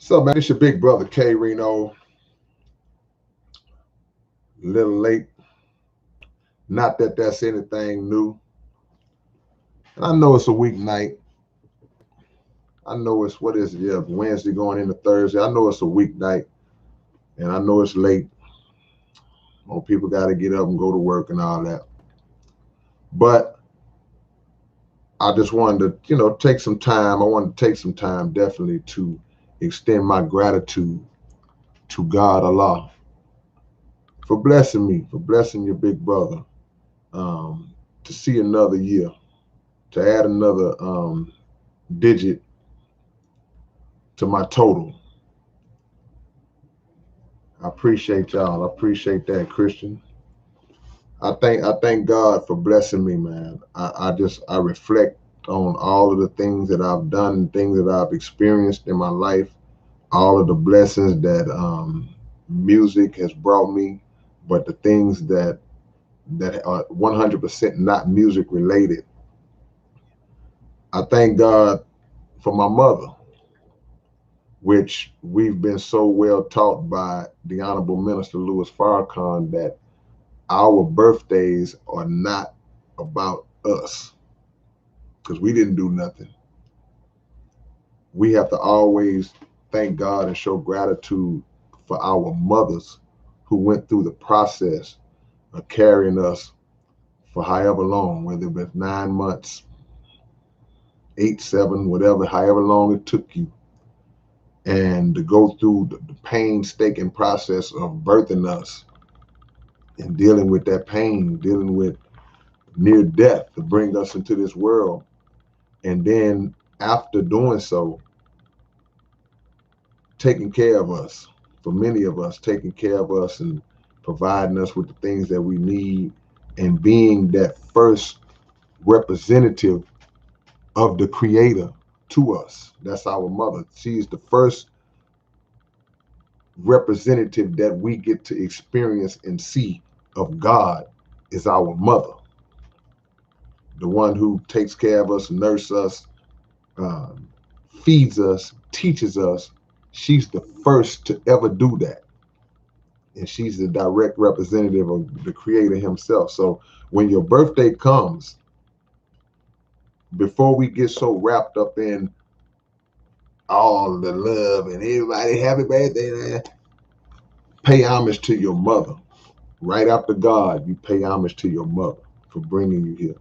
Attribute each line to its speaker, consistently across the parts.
Speaker 1: So, man, it's your big brother K-Rino. A little late. Not that that's anything new. And I know it's a weeknight. I know it's what is it? Yeah, Wednesday going into Thursday. I know it's a weeknight, and I know it's late. More people got to get up and go to work and all that. But I just wanted to, take some time. I wanted to take some time definitely to extend my gratitude to God Allah for blessing me, for blessing your big brother, to see another year, to add another digit to my total. I appreciate y'all. I appreciate that, Christian. I thank God for blessing me, man. I reflect on all of the things that I've done, things that I've experienced in my life, all of the blessings that music has brought me, but the things that are 100% not music related. I thank God for my mother, which we've been so well taught by the Honorable Minister Louis Farrakhan that our birthdays are not about us because we didn't do nothing. We have to always thank God and show gratitude for our mothers who went through the process of carrying us for however long, whether it was 9 months, 8, 7, whatever, however long it took you, and to go through the painstaking process of birthing us and dealing with that pain, dealing with near death to bring us into this world. And then after doing so, taking care of us, for many of us, taking care of us and providing us with the things that we need and being that first representative of the Creator to us. That's our mother. She's the first representative that we get to experience and see of God is our mother. The one who takes care of us, nurses us, um, feeds us, teaches us. She's the first to ever do that. And she's the direct representative of the Creator himself. So when your birthday comes, before we get so wrapped up in all the love and everybody happy birthday, man, pay homage to your mother. Right after God, you pay homage to your mother for bringing you here.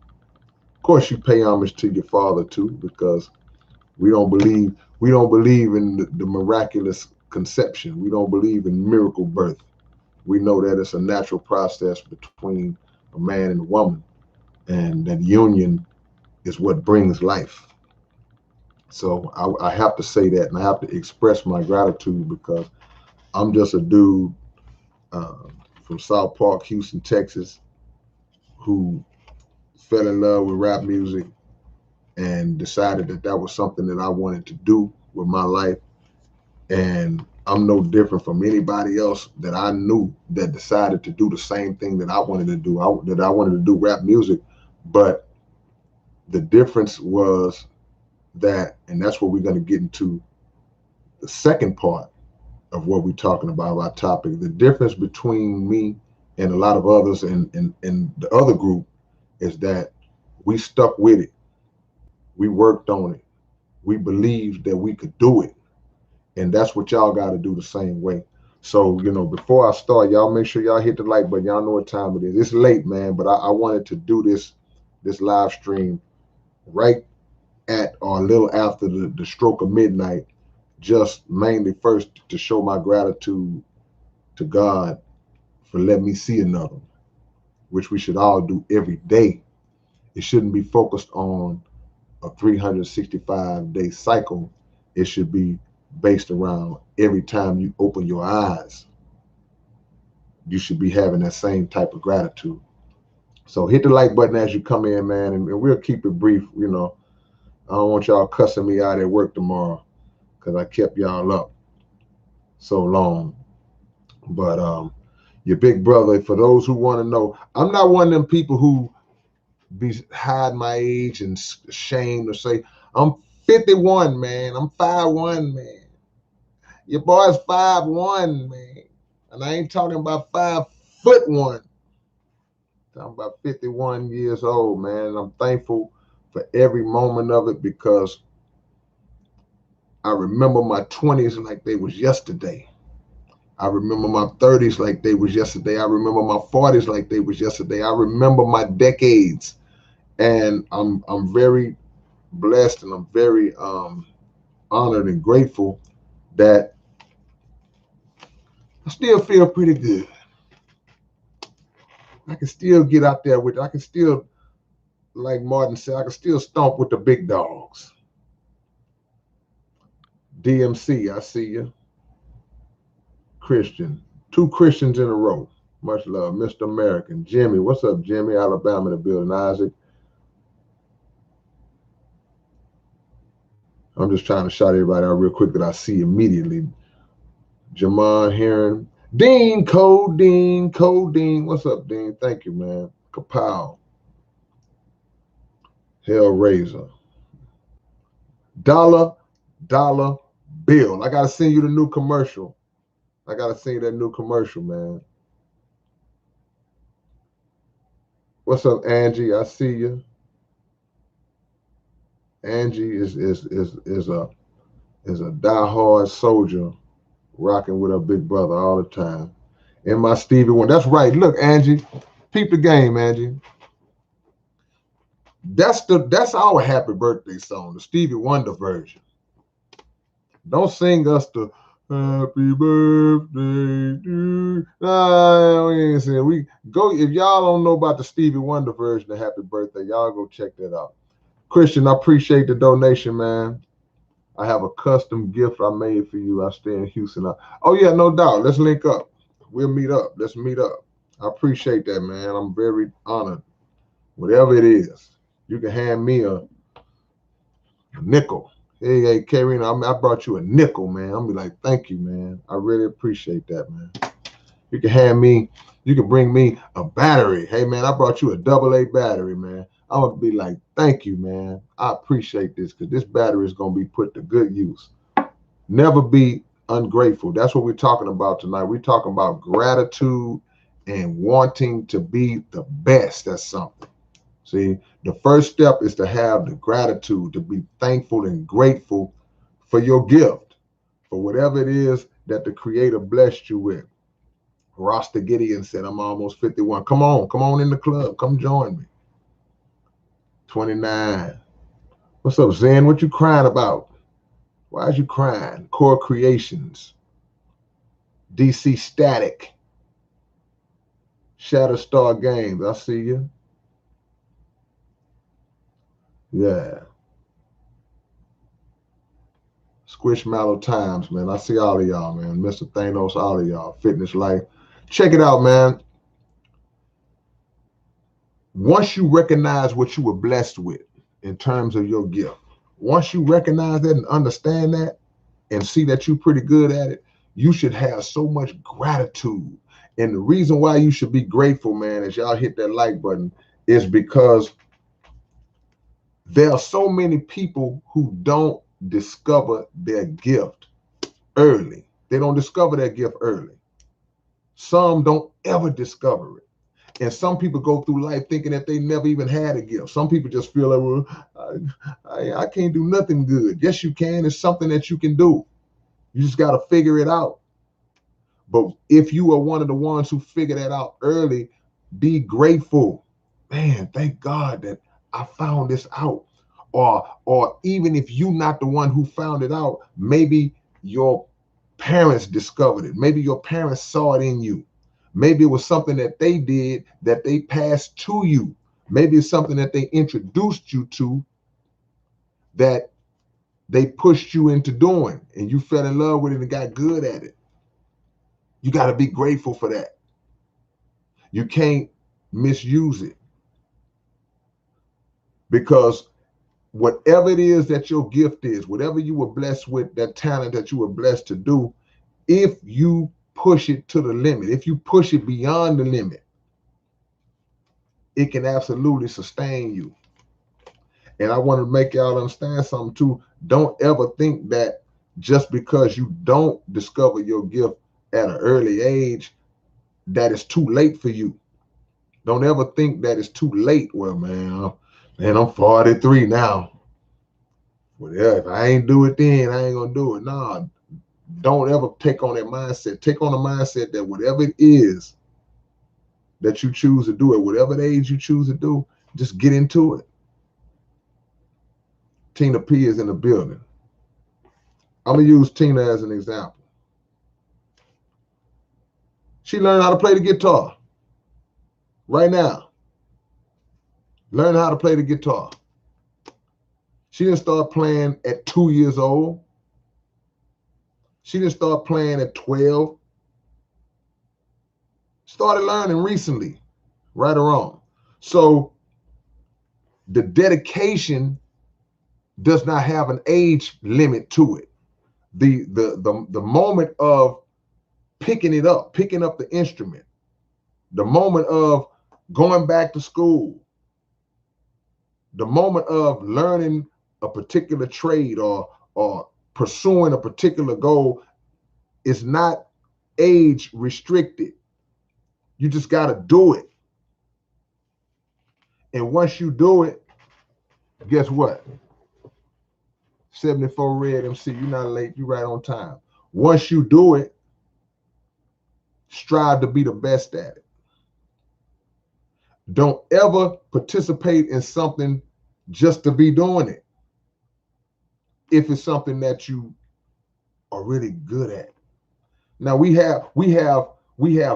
Speaker 1: Of course, you pay homage to your father too, because we don't believe in the miraculous conception. We don't believe in miracle birth. We know that it's a natural process between a man and a woman, and that union is what brings life. So I have to say that, and I have to express my gratitude because I'm just a dude uh, from South Park, Houston, Texas, who fell in love with rap music and decided that that was something that I wanted to do with my life. And I'm no different from anybody else that I knew that decided to do the same thing that I wanted to do. That I wanted to do rap music, but the difference was that, and that's what we're going to get into the second part of what we're talking about, our topic. The difference between me and a lot of others and the other group is that we stuck with it. We worked on it. We believed that we could do it. And that's what y'all got to do the same way. So, before I start, y'all make sure y'all hit the like button. Y'all know what time it is. It's late, man, but I wanted to do this live stream right at or a little after the stroke of midnight, just mainly first to show my gratitude to God for letting me see another, which we should all do every day. It shouldn't be focused on a 365-day cycle. It should be based around every time you open your eyes, you should be having that same type of gratitude. So hit the like button as you come in, man, and we'll keep it brief. I don't want y'all cussing me out at work tomorrow because I kept y'all up so long. But your big brother, for those who want to know, I'm not one of them people who hide my age and ashamed to say I'm 51, man. I'm 5'1", man. Your boy's 5'1", man. And I ain't talking about 5'1". I'm about 51 years old, man. And I'm thankful for every moment of it because I remember my 20s like they was yesterday. I remember my 30s like they was yesterday. I remember my 40s like they was yesterday. I remember my decades. And I'm very blessed and I'm very honored and grateful that I still feel pretty good. I can still get out there with it. I can still, like Martin said, I can still stomp with the big dogs. DMC, I see you. Christian. 2 Christians in a row. Much love. Mr. American. Jimmy. What's up, Jimmy? Alabama, the building. Isaac. I'm just trying to shout everybody out real quick that I see immediately. Jamon Heron. Dean, Codeine. What's up, Dean? Thank you, man. Kapow. Hellraiser. Dollar Bill. I gotta send you the new commercial. I gotta send you that new commercial, man. What's up, Angie? I see you. Angie is a diehard soldier, rocking with her big brother all the time. And my Stevie Wonder. That's right. Look, Angie, peep the game, Angie. That's our happy birthday song, the Stevie Wonder version. Don't sing us the happy birthday to. Nah, we ain't saying. We go if y'all don't know about the Stevie Wonder version of Happy Birthday, y'all go check that out. Christian, I appreciate the donation, man. I have a custom gift I made for you. I stay in Houston. Oh yeah, no doubt. Let's link up. We'll meet up. Let's meet up. I appreciate that, man. I'm very honored. Whatever it is, you can hand me a nickel. Hey, K-Rino, I brought you a nickel, man. I'm be like, thank you, man. I really appreciate that, man. You can bring me a battery. Hey, man, I brought you a AA battery, man. I'm going to be like, thank you, man. I appreciate this because this battery is going to be put to good use. Never be ungrateful. That's what we're talking about tonight. We're talking about gratitude and wanting to be the best at something. See, the first step is to have the gratitude, to be thankful and grateful for your gift, for whatever it is that the Creator blessed you with. Rasta Gideon said, I'm almost 51. Come on in the club. Come join me. 29. What's up, Zen? What you crying about? Why is you crying? Core Creations. DC Static. Shatterstar Games. I see you. Yeah. Squishmallow Times, man. I see all of y'all, man. Mr. Thanos, all of y'all. Fitness Life. Check it out, man. Once you recognize what you were blessed with in terms of your gift, once you recognize that and understand that and see that you're pretty good at it, you should have so much gratitude. And the reason why you should be grateful, man, as y'all hit that like button, is because there are so many people who don't discover their gift early. They don't discover their gift early. Some don't ever discover it. And some people go through life thinking that they never even had a gift. Some people just feel like, well, I can't do nothing good. Yes, you can. It's something that you can do. You just got to figure it out. But if you are one of the ones who figure that out early, be grateful. Man, thank God that I found this out. Or even if you're not the one who found it out, maybe your parents discovered it. Maybe your parents saw it in you. Maybe it was something that they did that they passed to you. Maybe it's something that they introduced you to that they pushed you into doing and you fell in love with it and got good at it. You got to be grateful for that. You can't misuse it because whatever it is that your gift is, whatever you were blessed with, that talent that you were blessed to do, if you push it to the limit, if you push it beyond the limit, it can absolutely sustain you. And I want to make y'all understand something too. Don't ever think that just because you don't discover your gift at an early age, that it's too late for you. Don't ever think that it's too late. Well, man, I'm 43 now. Well, yeah, if I ain't do it then, I ain't gonna do it. Nah, don't ever take on that mindset. Take on the mindset that whatever it is that you choose to do at whatever age you choose to do, just get into it. Tina P is in the building. I'm gonna use Tina as an example. She learned how to play the guitar right now. Learn how to play the guitar. She didn't start playing at 2 years old. She didn't start playing at 12. Started learning recently, right or wrong. So the dedication does not have an age limit to it. The moment of picking up the instrument, the moment of going back to school, the moment of learning a particular trade or pursuing a particular goal is not age restricted. You just got to do it. And once you do it, guess what? 74 Red MC, you're not late, you're right on time. Once you do it, strive to be the best at it. Don't ever participate in something just to be doing it. If it's something that you are really good at. Now we have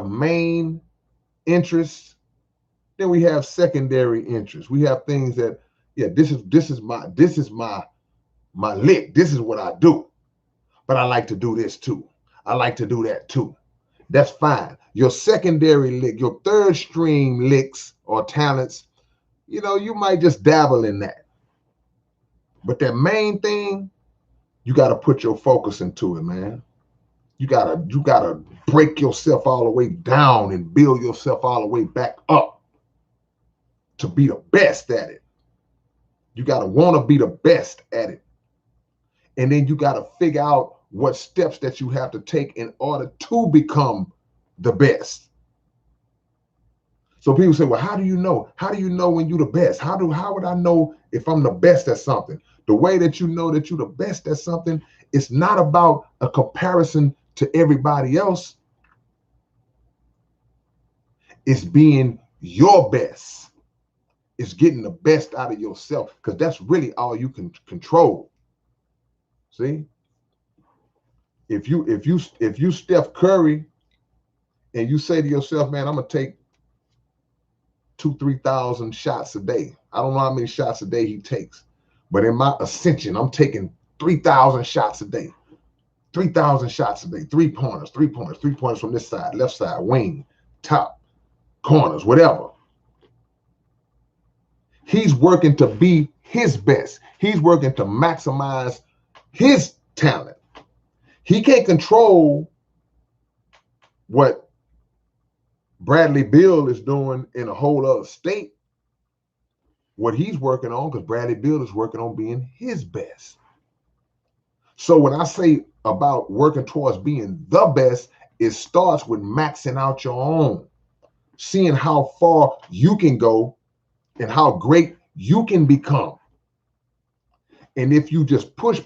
Speaker 1: main interests, then we have secondary interests. We have things that, yeah, this is my lick. This is what I do. But I like to do this too. I like to do that too. That's fine. Your secondary lick, your third string licks or talents, you might just dabble in that. But that main thing, you got to put your focus into it, man. You gotta break yourself all the way down and build yourself all the way back up to be the best at it. You gotta want to be the best at it. And then you gotta figure out what steps that you have to take in order to become the best. So people say, well, how do you know? How do you know when you're the best? How would I know if I'm the best at something? The way that you know that you're the best at something, it's not about a comparison to everybody else. It's being your best. It's getting the best out of yourself, because that's really all you can control. See? If you Steph Curry and you say to yourself, man, I'm gonna take 2,000-3,000 shots a day. I don't know how many shots a day he takes, but in my ascension, I'm taking 3,000 shots a day. 3,000 shots a day. 3-pointers from this side, left side, wing, top, corners, whatever. He's working to be his best. He's working to maximize his talent. He can't control what Bradley Beal is doing in a whole other state. What he's working on, because Bradley Beal is working on being his best. So when I say about working towards being the best, it starts with maxing out your own, seeing how far you can go and how great you can become. And if you just push,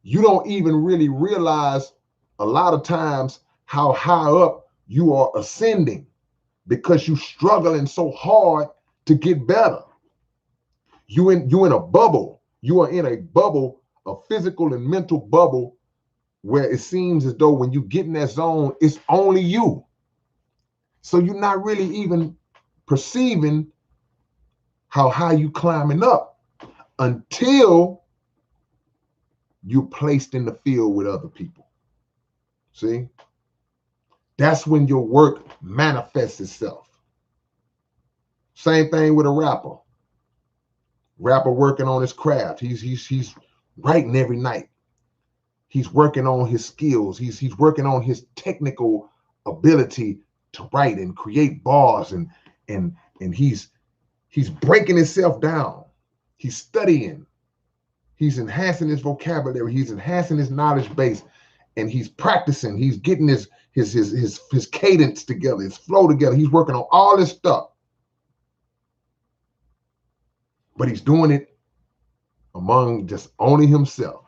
Speaker 1: you don't even really realize a lot of times how high up you are ascending, because you're struggling so hard to get better. You in a bubble. You are in a bubble, a physical and mental bubble, where it seems as though when you get in that zone, it's only you. So you're not really even perceiving how high you climbing up until you're placed in the field with other people. See? That's when your work manifests itself. Same thing with a rapper. Rapper working on his craft. He's writing every night. He's working on his skills. He's working on his technical ability to write and create bars, and he's breaking himself down. He's studying. He's enhancing his vocabulary. He's enhancing his knowledge base, and he's practicing. He's getting his cadence together, his flow together. He's working on all this stuff, but he's doing it among just only himself.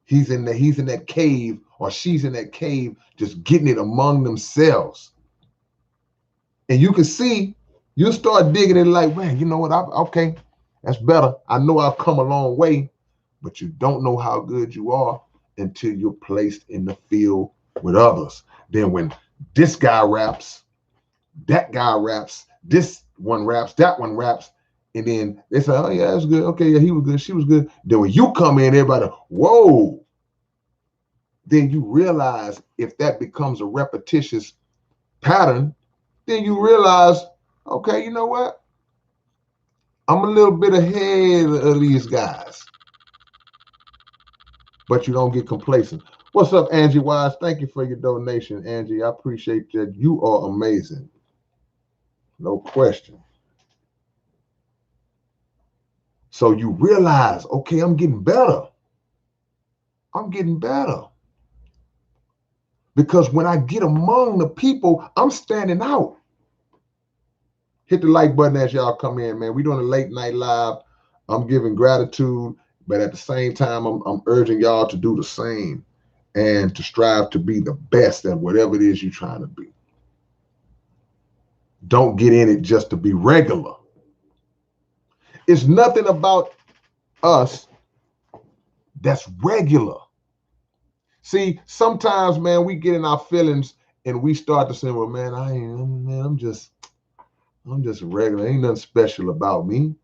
Speaker 1: He's in that cave, or she's in that cave, just getting it among themselves. And you can see, you'll start digging it like, man, you know what? Okay, that's better. I know I've come a long way, but you don't know how good you are until you're placed in the field with others. Then when this guy raps, that guy raps, this one raps, that one raps, and then they say, oh yeah, that's good. Okay, yeah, he was good, she was good. Then when you come in, everybody, whoa. Then you realize, if that becomes a repetitious pattern, then you realize, okay, you know what? I'm a little bit ahead of these guys. But you don't get complacent. What's up, Angie Wise? Thank you for your donation, Angie. I appreciate that. You are amazing. No question. So you realize, okay, I'm getting better. I'm getting better. Because when I get among the people, I'm standing out. Hit the like button as y'all come in, man. We're doing a late night live. I'm giving gratitude, but at the same time, I'm urging y'all to do the same and to strive to be the best at whatever it is you're trying to be. Don't get in it just to be regular. It's nothing about us that's regular. See, sometimes, man, we get in our feelings and we start to say, well, man, I'm just regular. Ain't nothing special about me.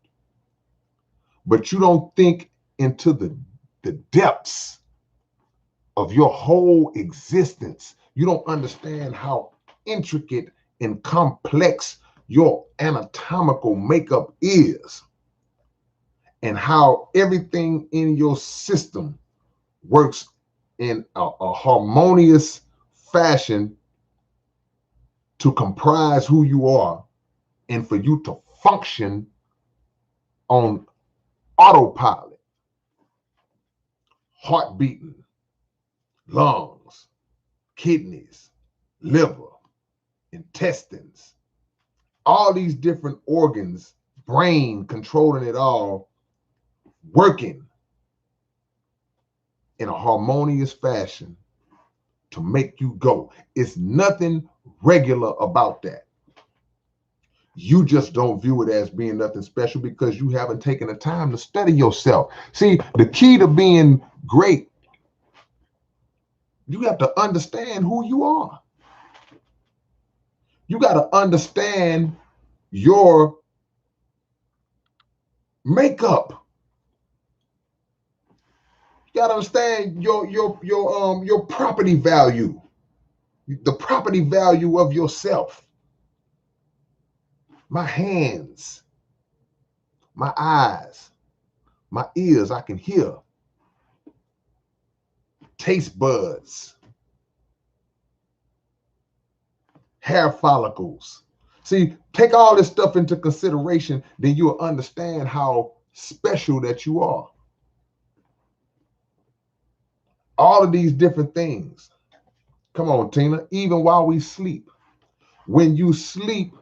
Speaker 1: But you don't think into the depths of your whole existence. You don't understand how intricate and complex your anatomical makeup is, and how everything in your system works in a harmonious fashion to comprise who you are, and for you to function on autopilot. Heart beating, lungs, kidneys, liver, intestines, all these different organs, brain controlling it all, working in a harmonious fashion to make you go. It's nothing regular about that. You just don't view it as being nothing special because you haven't taken the time to study yourself. See, the key to being great, you have to understand who you are. You got to understand your makeup. You got to understand your property value, the property value of yourself. My hands, my eyes, my ears, I can hear. Taste buds, hair follicles. See, take all this stuff into consideration, then you'll understand how special that you are. All of these different things. Come on, Tina. Even while we sleep. When you sleep,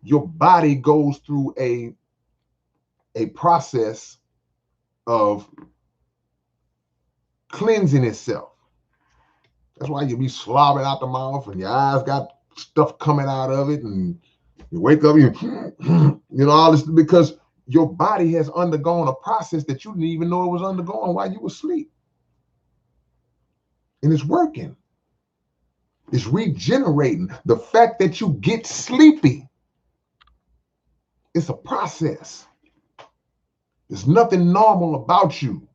Speaker 1: your body goes through a process of cleansing itself. That's why you be slobbing out the mouth and your eyes got stuff coming out of it, and you wake up, all this, because your body has undergone a process that you didn't even know it was undergoing while you were asleep. And it's working. It's regenerating. The fact that you get sleepy, it's a process. There's nothing normal about you.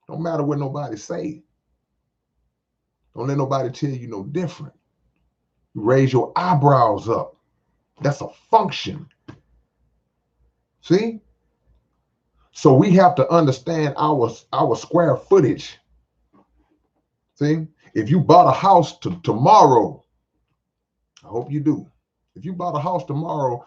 Speaker 1: Don't matter what nobody say. Don't let nobody tell you no different. You raise your eyebrows up. That's a function. See? So we have to understand our square footage. See? If you bought a house tomorrow, I hope you do. If you bought a house tomorrow,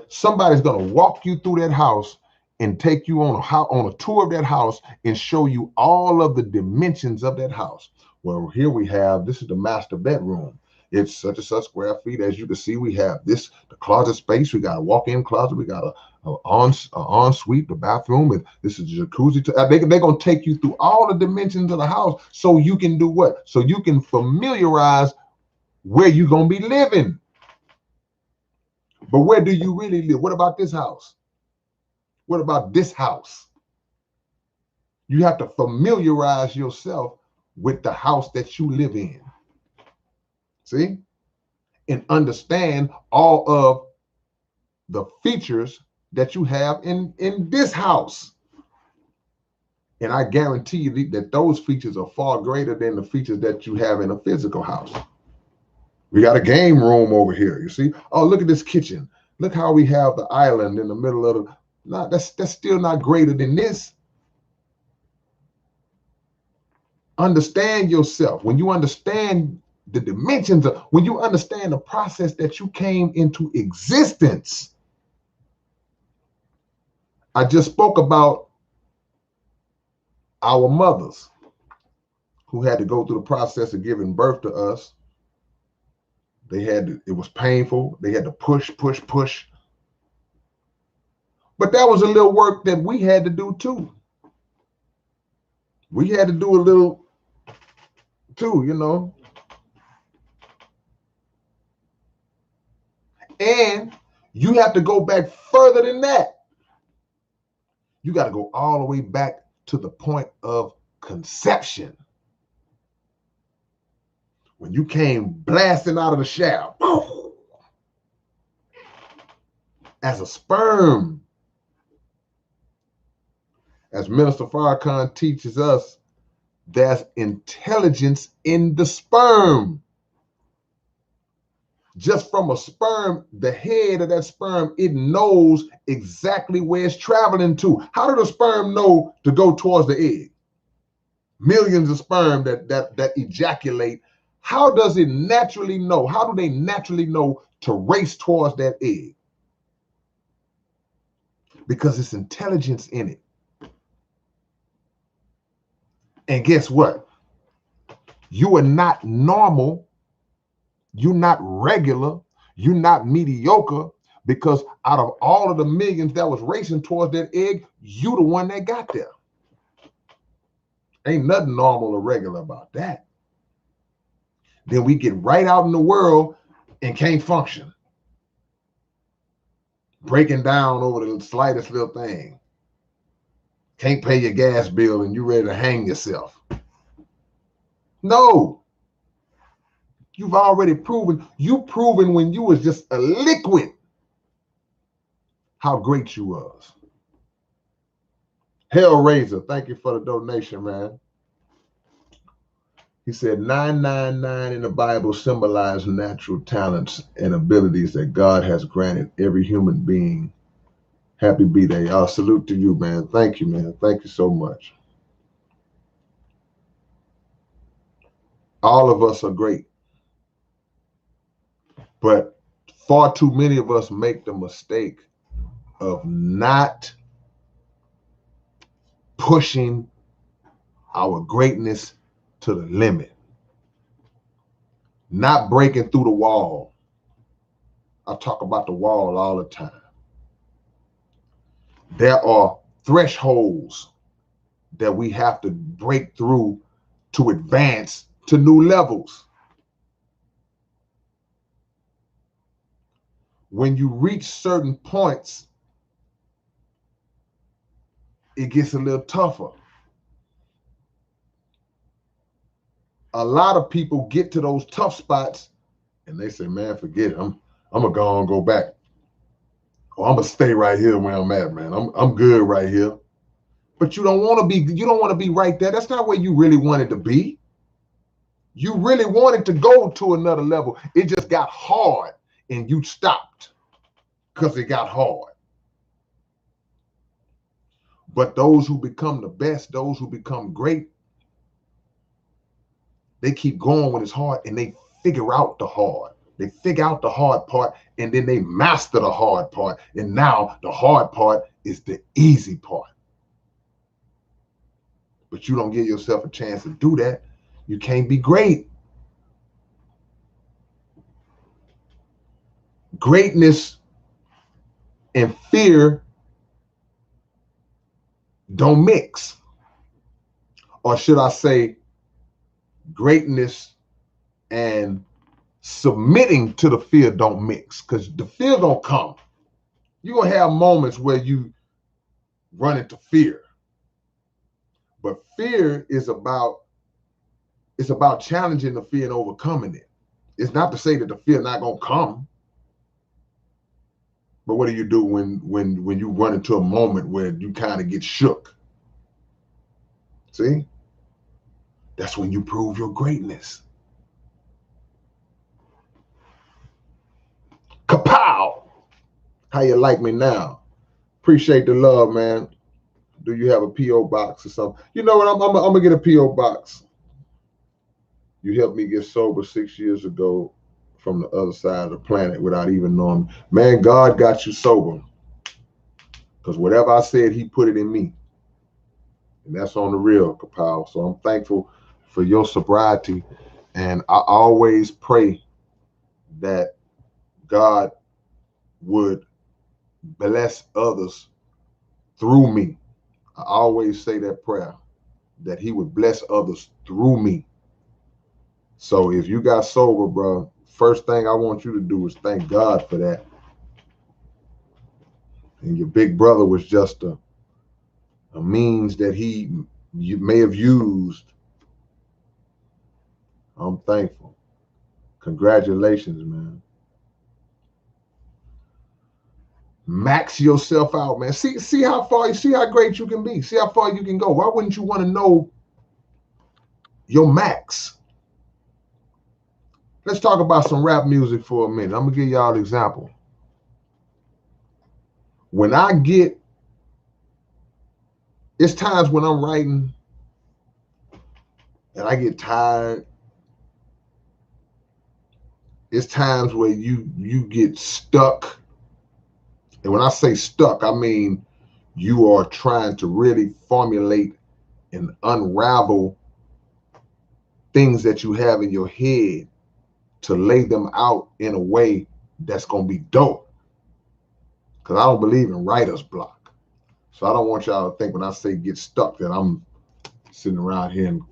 Speaker 1: somebody's gonna walk you through that house and take you on a tour of that house and show you all of the dimensions of that house. Well, here we have, this is the master bedroom. It's such and such square feet. As you can see, we have the closet space. We got a walk-in closet. We got a ensuite, the bathroom. And this is a jacuzzi. They're going to take you through all the dimensions of the house so you can do what? So you can familiarize where you're going to be living. But where do you really live? What about this house? What about this house? You have to familiarize yourself with the house that you live in. See? And understand all of the features that you have in this house. And I guarantee you that those features are far greater than the features that you have in a physical house. We got a game room over here, you see? Oh, look at this kitchen. Look how we have the island in the middle of the... No, that's still not greater than this. Understand yourself. When you understand the dimensions of, when you understand the process that you came into existence. I just spoke about our mothers who had to go through the process of giving birth to us. It was painful. They had to push. But that was a little work that we had to do too. We had to do a little too, you know. And you have to go back further than that. You got to go all the way back to the point of conception. When you came blasting out of the shower as a sperm. As Minister Farrakhan teaches us, there's intelligence in the sperm. Just from a sperm, the head of that sperm, it knows exactly where it's traveling to. How did a sperm know to go towards the egg? Millions of sperm that ejaculate. How does it naturally know? How do they naturally know to race towards that egg? Because it's intelligence in it. And guess what? You are not normal. You're not regular. You're not mediocre, because out of all of the millions that was racing towards that egg, you the one that got there. Ain't nothing normal or regular about that. Then we get right out in the world and can't function. Breaking down over the slightest little thing. Can't pay your gas bill and you ready to hang yourself. No. You've already proven. You proven when you was just a liquid how great you was. Hellraiser, thank you for the donation, man. He said 999 in the Bible symbolize natural talents and abilities that God has granted every human being. Happy B-Day. I'll salute to you, man. Thank you, man. Thank you so much. All of us are great. But far too many of us make the mistake of not pushing our greatness to the limit. Not breaking through the wall. I talk about the wall all the time. There are thresholds that we have to break through to advance to new levels. When you reach certain points, it gets a little tougher. A lot of people get to those tough spots and they say, man, forget it. I'm gonna go back. Or I'm gonna stay right here where I'm at, man. I'm good right here. But you don't want to be right there. That's not where you really wanted to be. You really wanted to go to another level. It just got hard and you stopped because it got hard. But those who become the best, those who become great, they keep going when it's hard and they figure out the hard. They figure out the hard part, and then they master the hard part. And now the hard part is the easy part. But you don't give yourself a chance to do that. You can't be great. Greatness and fear don't mix. Or should I say, greatness and submitting to the fear don't mix, because the fear gonna come. You're gonna have moments where you run into fear. But fear is about challenging the fear and overcoming it. It's not to say that the fear not gonna come. But what do you do when you run into a moment where you kind of get shook? See? That's when you prove your greatness. Kapow! How you like me now? Appreciate the love, man. Do you have a P.O. box or something? You know what? I'm gonna get a P.O. box. You helped me get sober 6 years ago from the other side of the planet without even knowing. Man, God got you sober. Because whatever I said, he put it in me. And that's on the real, Kapow. So I'm thankful for your sobriety. And I always pray that God would bless others through me. I always say that prayer, that he would bless others through me. So if you got sober, bro, first thing I want you to do is thank God for that. And your big brother was just a means that you may have used. I'm thankful. Congratulations, man. Max yourself out, man. See how far, see how great you can be. See how far you can go. Why wouldn't you want to know your max? Let's talk about some rap music for a minute. I'm gonna give y'all an example. When I get, it's times when I'm writing and I get tired. It's times where you get stuck. And when I say stuck, I mean you are trying to really formulate and unravel things that you have in your head to lay them out in a way that's going to be dope. Because I don't believe in writer's block. So I don't want y'all to think when I say get stuck that I'm sitting around here and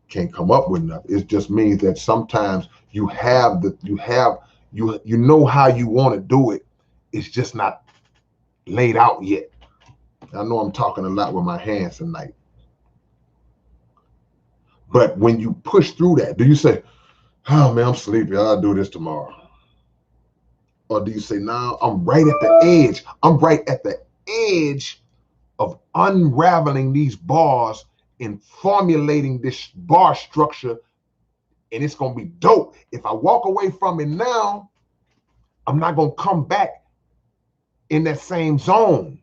Speaker 1: can't come up with nothing. It just means that sometimes you know how you want to do it. It's just not laid out yet. I know I'm talking a lot with my hands tonight. But when you push through that, do you say, oh man, I'm sleepy, I'll do this tomorrow? Or do you say, no, I'm right at the edge. I'm right at the edge of unraveling these bars and formulating this bar structure, and it's going to be dope. If I walk away from it now, I'm not going to come back in that same zone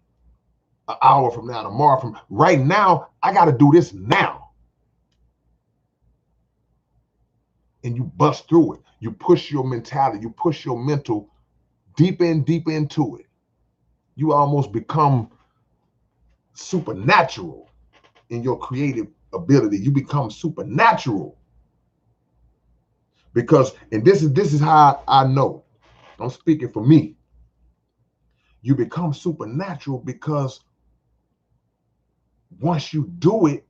Speaker 1: an hour from now, tomorrow from right now. I got to do this now. And you bust through it. You push your mentality, you push your mental deep into it. You almost become supernatural in your creative ability. You become supernatural. Because, and this is how I know, I'm speaking for me. You become supernatural because once you do it,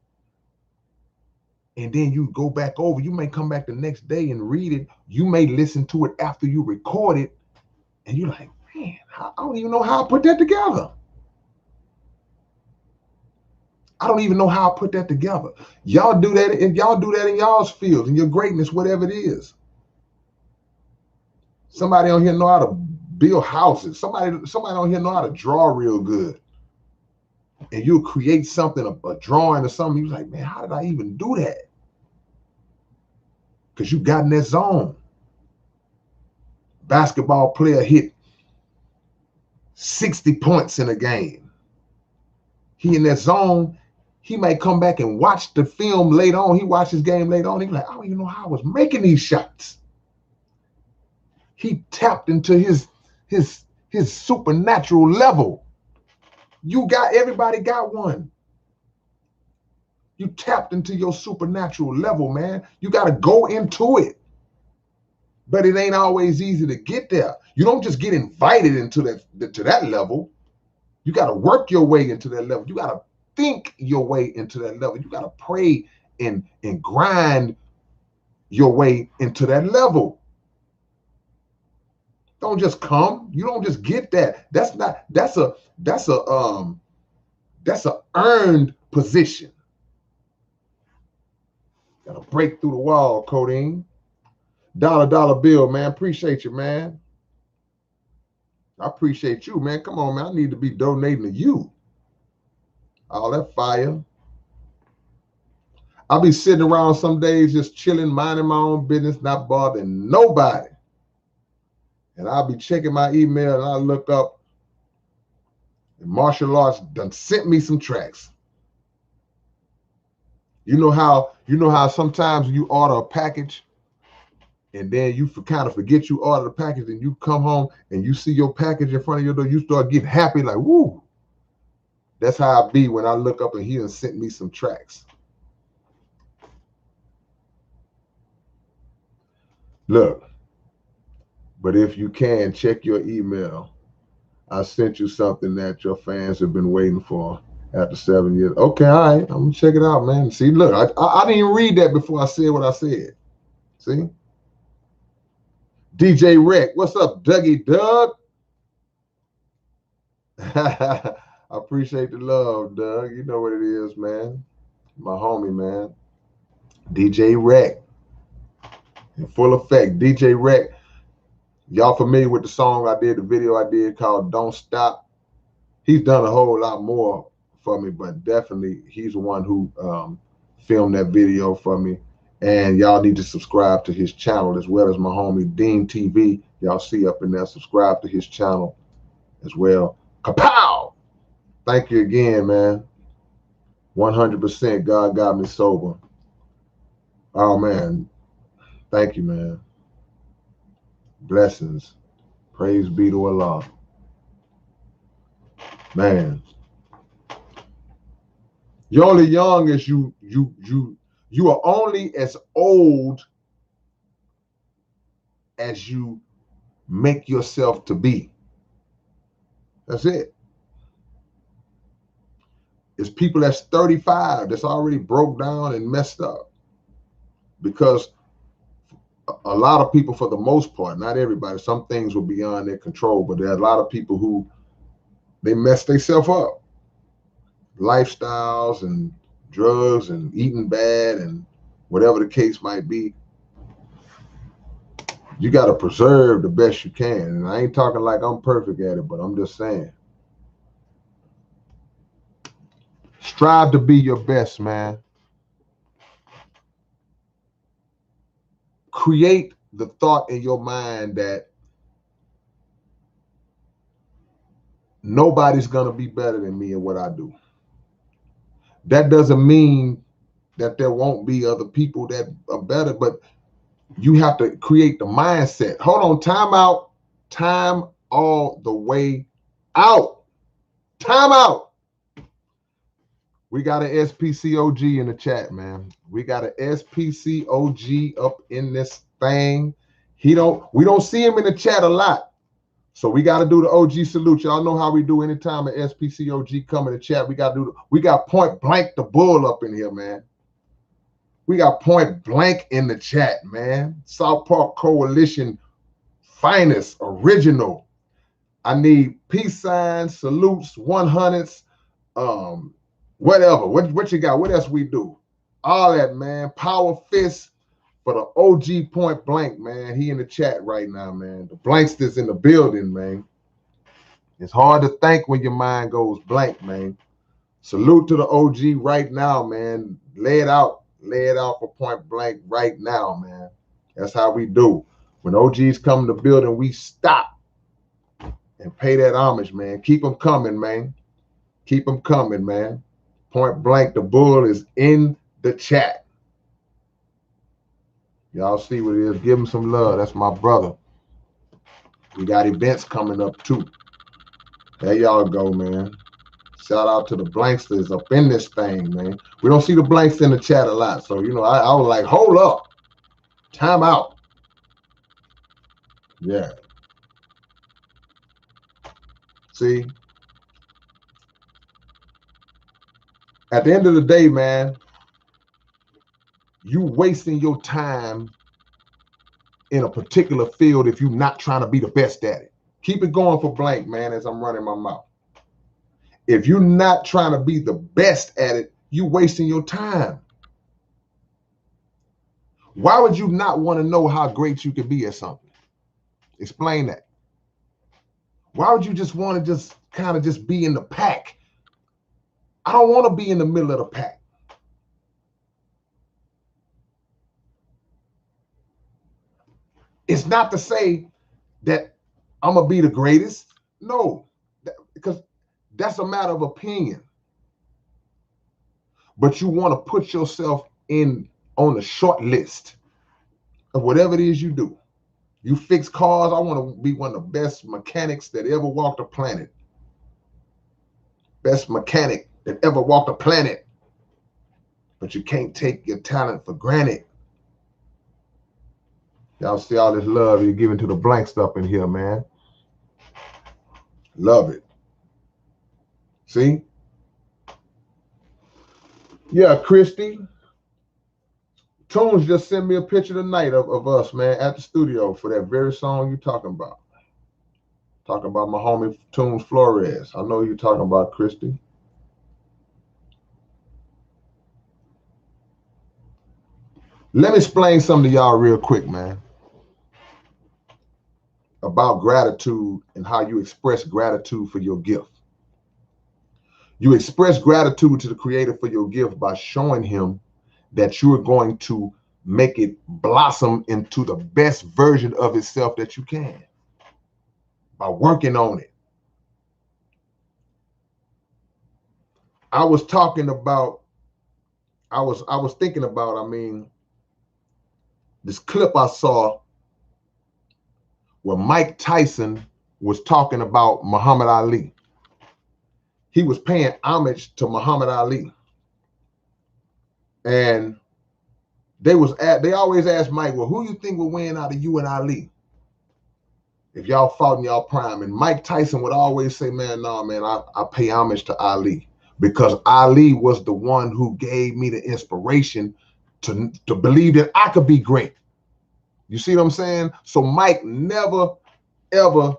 Speaker 1: and then you go back over, you may come back the next day and read it. You may listen to it after you record it, and you're like, man, I don't even know how I put that together. I don't even know how I put that together. Y'all do that, and y'all do that in y'all's fields, in your greatness, whatever it is. Somebody on here know how to build houses. Somebody on here know how to draw real good. And you'll create something, a drawing or something. You're like, man, how did I even do that? Because you got in that zone. Basketball player hit 60 points in a game. He in that zone. He may come back and watch the film later on. He watched his game later on. He's like, I don't even know how I was making these shots. He tapped into his supernatural level. Everybody got one. You tapped into your supernatural level, man. You got to go into it. But it ain't always easy to get there. You don't just get invited into that level. You got to work your way into that level. You got to think your way into that level. You got to pray and grind your way into that level. Don't just come. You don't just get that. That's a earned position. Got to break through the wall, Codeine. Dollar bill, man. Appreciate you, man. I appreciate you, man. Come on, man. I need to be donating to you. All that fire. I'll be sitting around some days just chilling, minding my own business, not bothering nobody. And I'll be checking my email and I'll look up and martial arts done sent me some tracks. You know how sometimes you order a package and then you kind of forget you ordered the package and you come home and you see your package in front of your door, you start getting happy like, woo. That's how I be when I look up and he done sent me some tracks. Look, but if you can, check your email. I sent you something that your fans have been waiting for after 7 years. Okay, all right, I'm gonna check it out, man. See, look, I didn't even read that before I said what I said. See? DJ Rec, what's up, Dougie Doug? I appreciate the love, Doug. You know what it is, man. My homie, man. DJ Rec. In full effect. DJ Rec. Y'all familiar with the song I did, the video I did called Don't Stop? He's done a whole lot more for me, but definitely he's the one who filmed that video for me. And y'all need to subscribe to his channel as well as my homie Dean TV. Y'all see up in there, subscribe to his channel as well. Kapow! Thank you again, man. 100% God got me sober. Oh, man. Thank you, man. Blessings. Praise be to Allah. Man. You're only young as you are only as old as you make yourself to be. That's it. It's people that's 35 that's already broke down and messed up. Because a lot of people, for the most part, not everybody, some things were beyond their control, but there are a lot of people who they mess themselves up. Lifestyles and drugs and eating bad and whatever the case might be. You got to preserve the best you can. And I ain't talking like I'm perfect at it, but I'm just saying. Strive to be your best, man. Create the thought in your mind that nobody's going to be better than me in what I do. That doesn't mean that there won't be other people that are better, but you have to create the mindset. Hold on, time out. Time all the way out. Time out. We got an SPCOG in the chat, man. We got an SPCOG up in this thing. We don't see him in the chat a lot. So we got to do the OG salute. Y'all know how we do anytime an SPCOG come in the chat. We got Point Blank the Bull up in here, man. We got Point Blank in the chat, man. South Park Coalition finest, original. I need peace signs, salutes, 100s, whatever. What you got? What else we do? All that, man. Power fist for the OG Point Blank, man. He in the chat right now, man. The Blanksters in the building, man. It's hard to think when your mind goes blank, man. Salute to the OG right now, man. Lay it out for Point Blank right now, man. That's how we do. When OGs come to the building, we stop and pay that homage, man. Keep them coming, man. Keep them coming, man. Point Blank, the Bull is in the chat. Y'all see what it is. Give him some love. That's my brother. We got events coming up too. There y'all go, man. Shout out to the Blanksters up in this thing, man. We don't see the blanks in the chat a lot. So, you know, I was like, hold up. Time out. Yeah. See? At the end of the day, man, you wasting your time in a particular field if you're not trying to be the best at it. Keep it going for Blank, man, as I'm running my mouth. If you're not trying to be the best at it, you're wasting your time. Why would you not want to know how great you can be at something? Explain that. Why would you just want to just kind of just be in the pack? I don't want to be in the middle of the pack. It's not to say that I'm going to be the greatest. No, because that's a matter of opinion. But you want to put yourself in on the short list of whatever it is you do. You fix cars. I want to be one of the best mechanics that ever walked the planet. Best mechanic that ever walked the planet. But you can't take your talent for granted. Y'all see all this love you're giving to the blank stuff in here, man. Love it. See? Yeah, Christy. Tunes just sent me a picture tonight of us, man, at the studio for that very song you're talking about. Talking about my homie Tunes Flores. I know you're talking about, Christy. Let me explain something to y'all real quick, man, about gratitude and how you express gratitude for your gift. You express gratitude to the Creator for your gift by showing him that you're going to make it blossom into the best version of itself that you can by working on it. I was thinking about, this clip I saw where Mike Tyson was talking about Muhammad Ali. He was paying homage to Muhammad Ali. And they always ask Mike, well, who you think will win out of you and Ali if y'all fought in y'all prime? And Mike Tyson would always say, man, no, man, I pay homage to Ali because Ali was the one who gave me the inspiration to believe that I could be great. You see what I'm saying? So Mike never, ever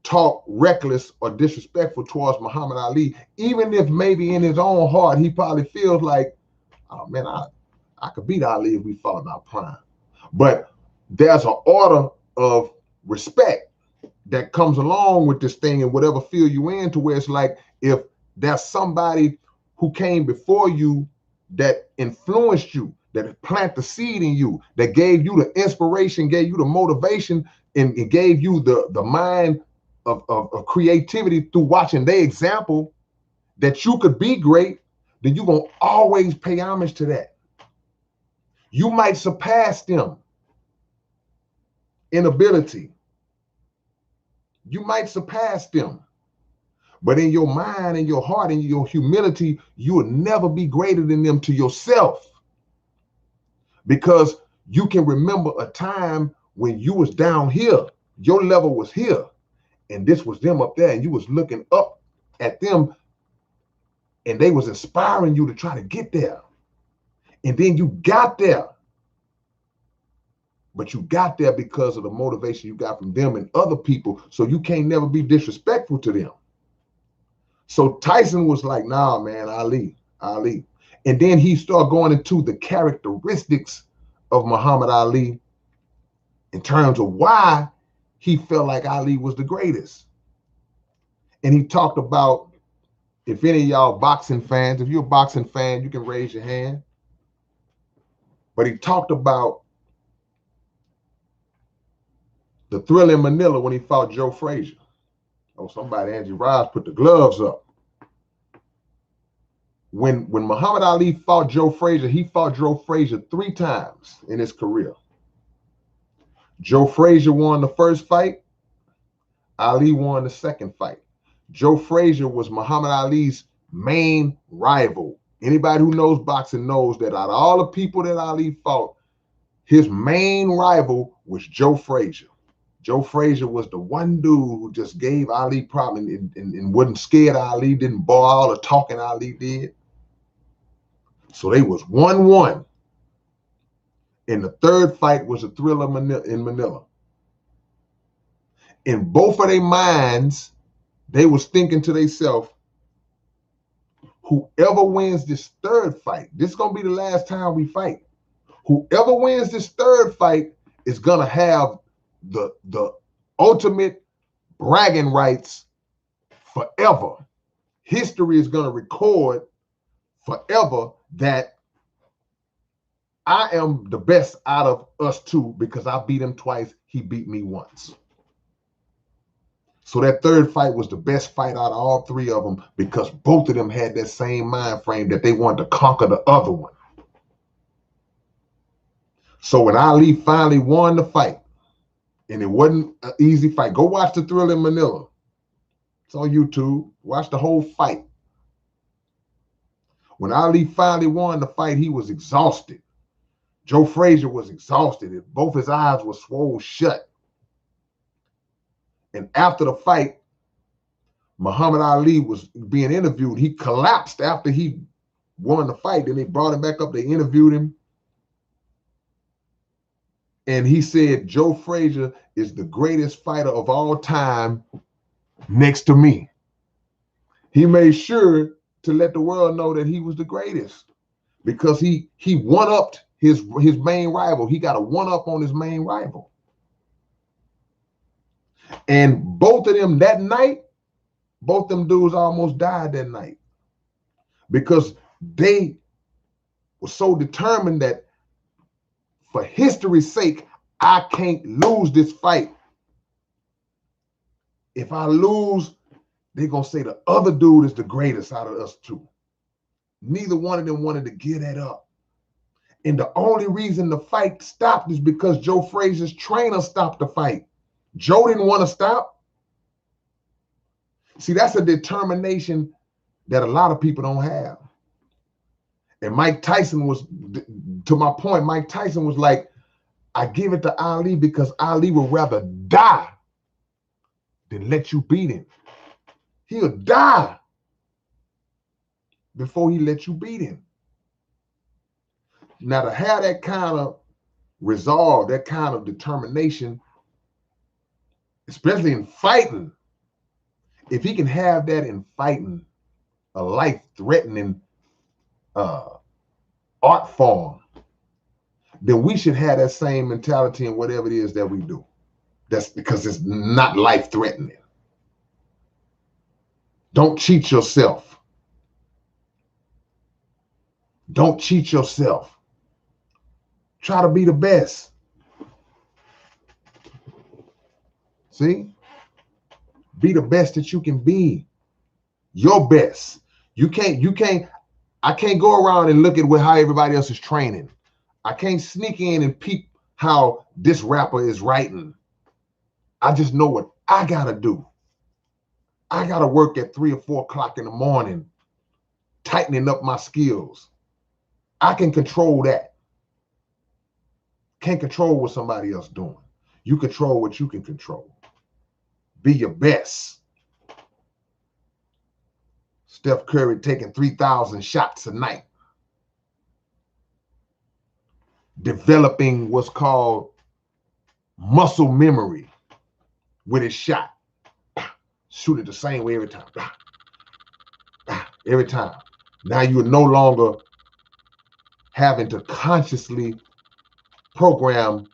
Speaker 1: talk reckless or disrespectful towards Muhammad Ali, even if maybe in his own heart he probably feels like, oh man, I could beat Ali if we fought in our prime. But there's an order of respect that comes along with this thing in whatever field you in, to where it's like, if there's somebody who came before you that influenced you, that planted the seed in you, that gave you the inspiration, gave you the motivation, and it gave you the mind of creativity through watching their example, that you could be great, then you're going to always pay homage to that. You might surpass them in ability. You might surpass them. But in your mind, in your heart, in your humility, you will never be greater than them to yourself. Because you can remember a time when you was down here, your level was here, and this was them up there, and you was looking up at them, and they was inspiring you to try to get there. And then you got there. But you got there because of the motivation you got from them and other people, so you can't never be disrespectful to them. So Tyson was like, nah, man, Ali. And then he started going into the characteristics of Muhammad Ali in terms of why he felt like Ali was the greatest. And he talked about, if any of y'all boxing fans, if you're a boxing fan, you can raise your hand. But he talked about the Thrill in Manila when he fought Joe Frazier. Oh, somebody, Angie Rise, put the gloves up. When Muhammad Ali fought Joe Frazier, he fought Joe Frazier 3 times in his career. Joe Frazier won the first fight. Ali won the second fight. Joe Frazier was Muhammad Ali's main rival. Anybody who knows boxing knows that out of all the people that Ali fought, his main rival was Joe Frazier. Joe Frazier was the one dude who just gave Ali problems and wasn't scared of Ali, didn't bore all the talking Ali did. So they was 1-1. And the third fight was a thriller in Manila. In both of their minds, they was thinking to themselves, whoever wins this third fight, this is going to be the last time we fight. Whoever wins this third fight is going to have the ultimate bragging rights forever. History is going to record forever that I am the best out of us two because I beat him twice. He beat me once. So that third fight was the best fight out of all three of them because both of them had that same mind frame that they wanted to conquer the other one. So when Ali finally won the fight, and it wasn't an easy fight, go watch the Thrill in Manila. It's on YouTube. Watch the whole fight. When Ali finally won the fight, he was exhausted. Joe Frazier was exhausted. Both his eyes were swollen shut. And after the fight, Muhammad Ali was being interviewed. He collapsed after he won the fight. Then they brought him back up. They interviewed him. And he said, Joe Frazier is the greatest fighter of all time next to me. He made sure to let the world know that he was the greatest because he one-upped his main rival. He got a one-up on his main rival. And both of them that night, both them dudes almost died that night because they were so determined that for history's sake, I can't lose this fight. If I lose, they're going to say the other dude is the greatest out of us two. Neither one of them wanted to give that up. And the only reason the fight stopped is because Joe Frazier's trainer stopped the fight. Joe didn't want to stop. See, that's a determination that a lot of people don't have. And Mike Tyson was, to my point, Mike Tyson was like, I give it to Ali because Ali would rather die than let you beat him. He'll die before he let you beat him. Now, to have that kind of resolve, that kind of determination, especially in fighting, if he can have that in fighting, a life-threatening art form, then we should have that same mentality in whatever it is that we do. That's because it's not life-threatening. Don't cheat yourself. Don't cheat yourself. Try to be the best. See? Be the best that you can be. Your best. I can't go around and look at how everybody else is training. I can't sneak in and peep how this rapper is writing. I just know what I gotta do. I gotta work at 3 or 4 o'clock in the morning, tightening up my skills. I can control that. Can't control what somebody else doing. You control what you can control. Be your best. Steph Curry taking 3,000 shots a night. Developing what's called muscle memory with his shot. Shoot it the same way every time. Every time. Now you're no longer having to consciously program